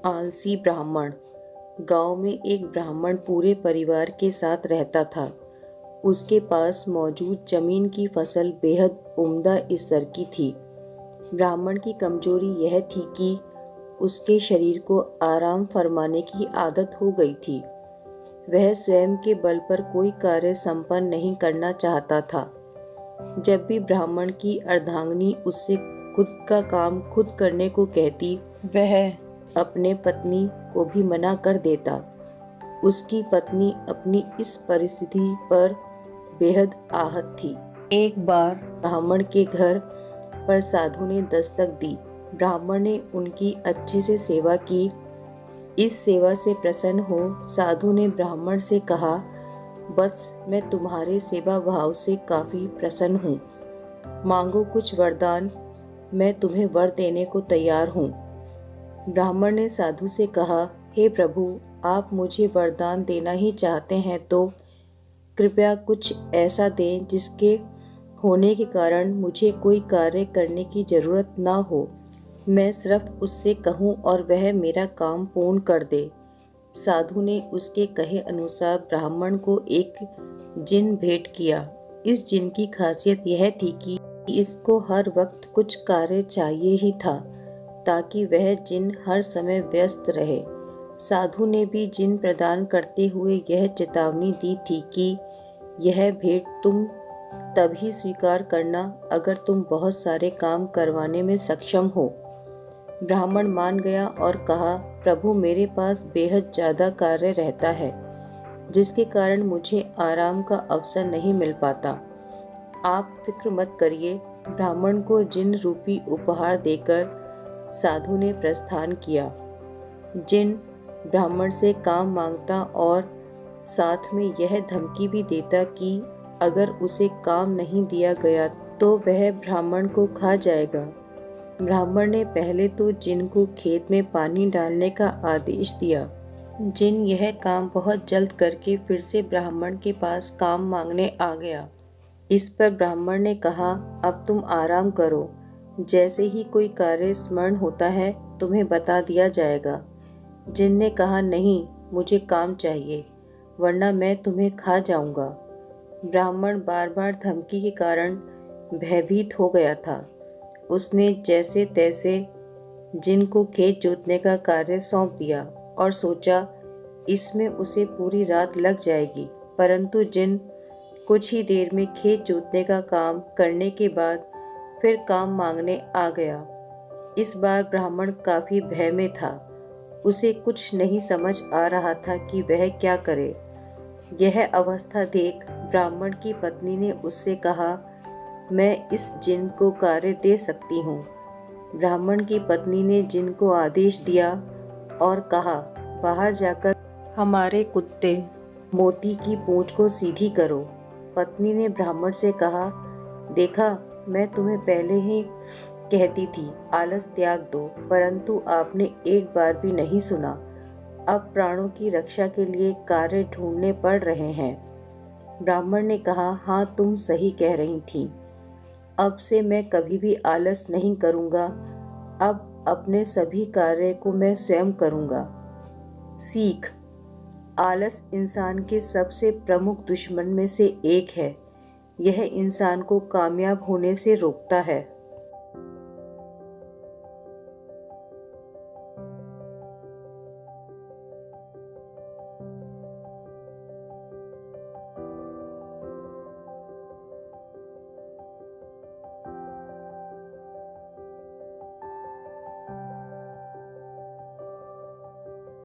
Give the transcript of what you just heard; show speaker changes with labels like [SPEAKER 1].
[SPEAKER 1] आलसी ब्राह्मण। गांव में एक ब्राह्मण पूरे परिवार के साथ रहता था। उसके पास मौजूद जमीन की फसल बेहद उम्दा स्तर की थी। ब्राह्मण की कमजोरी यह थी कि उसके शरीर को आराम फरमाने की आदत हो गई थी। वह स्वयं के बल पर कोई कार्य संपन्न नहीं करना चाहता था। जब भी ब्राह्मण की अर्धांगिनी उससे खुद का काम खुद करने को कहती, वह अपने पत्नी को भी मना कर देता। उसकी पत्नी अपनी इस परिस्थिति पर बेहद आहत थी। एक बार ब्राह्मण के घर पर साधु ने दस्तक दी। ब्राह्मण ने उनकी अच्छे से सेवा की। इस सेवा से प्रसन्न हो साधु ने ब्राह्मण से कहा, वत्स, मैं तुम्हारे सेवा भाव से काफी प्रसन्न हूँ। मांगो कुछ वरदान, मैं तुम्हें वर देने को तैयार हूँ। ब्राह्मण ने साधु से कहा, हे प्रभु, आप मुझे वरदान देना ही चाहते हैं तो कृपया कुछ ऐसा दें जिसके होने के कारण मुझे कोई कार्य करने की जरूरत ना हो। मैं सिर्फ उससे कहूँ और वह मेरा काम पूर्ण कर दे। साधु ने उसके कहे अनुसार ब्राह्मण को एक जिन भेंट किया। इस जिन की खासियत यह थी कि इसको हर वक्त कुछ कार्य चाहिए ही था, ताकि वह जिन हर समय व्यस्त रहे। साधु ने भी जिन प्रदान करते हुए यह चेतावनी दी थी कि यह भेंट तुम तभी स्वीकार करना अगर तुम बहुत सारे काम करवाने में सक्षम हो। ब्राह्मण मान गया और कहा, प्रभु, मेरे पास बेहद ज़्यादा कार्य रहता है, जिसके कारण मुझे आराम का अवसर नहीं मिल पाता। आप फिक्र मत करिए। ब्राह्मण को जिन रूपी उपहार देकर साधु ने प्रस्थान किया। जिन ब्राह्मण से काम मांगता और साथ में यह धमकी भी देता कि अगर उसे काम नहीं दिया गया तो वह ब्राह्मण को खा जाएगा। ब्राह्मण ने पहले तो जिन को खेत में पानी डालने का आदेश दिया। जिन यह काम बहुत जल्द करके फिर से ब्राह्मण के पास काम मांगने आ गया। इस पर ब्राह्मण ने कहा, अब तुम आराम करो। जैसे ही कोई कार्य स्मरण होता है तुम्हें बता दिया जाएगा। जिन ने कहा, नहीं, मुझे काम चाहिए, वरना मैं तुम्हें खा जाऊंगा। ब्राह्मण बार बार धमकी के कारण भयभीत हो गया था। उसने जैसे तैसे जिन को खेत जोतने का कार्य सौंप दिया और सोचा इसमें उसे पूरी रात लग जाएगी। परंतु जिन कुछ ही देर में खेत जोतने का काम करने के बाद फिर काम मांगने आ गया। इस बार ब्राह्मण काफी भय में था। उसे कुछ नहीं समझ आ रहा था कि वह क्या करे। यह अवस्था देख ब्राह्मण की पत्नी ने उससे कहा, मैं इस जिन को कार्य दे सकती हूँ। ब्राह्मण की पत्नी ने जिन को आदेश दिया और कहा, बाहर जाकर हमारे कुत्ते मोती की पूंछ को सीधी करो। पत्नी ने ब्राह्मण से कहा, देखा, मैं तुम्हें पहले ही कहती थी आलस त्याग दो, परंतु आपने एक बार भी नहीं सुना। अब प्राणों की रक्षा के लिए कार्य ढूंढने पड़ रहे हैं। ब्राह्मण ने कहा, हाँ, तुम सही कह रही थी। अब से मैं कभी भी आलस नहीं करूँगा। अब अपने सभी कार्य को मैं स्वयं करूँगा। सीख: आलस इंसान के सबसे प्रमुख दुश्मन में से एक है। यह इंसान को कामयाब होने से रोकता है।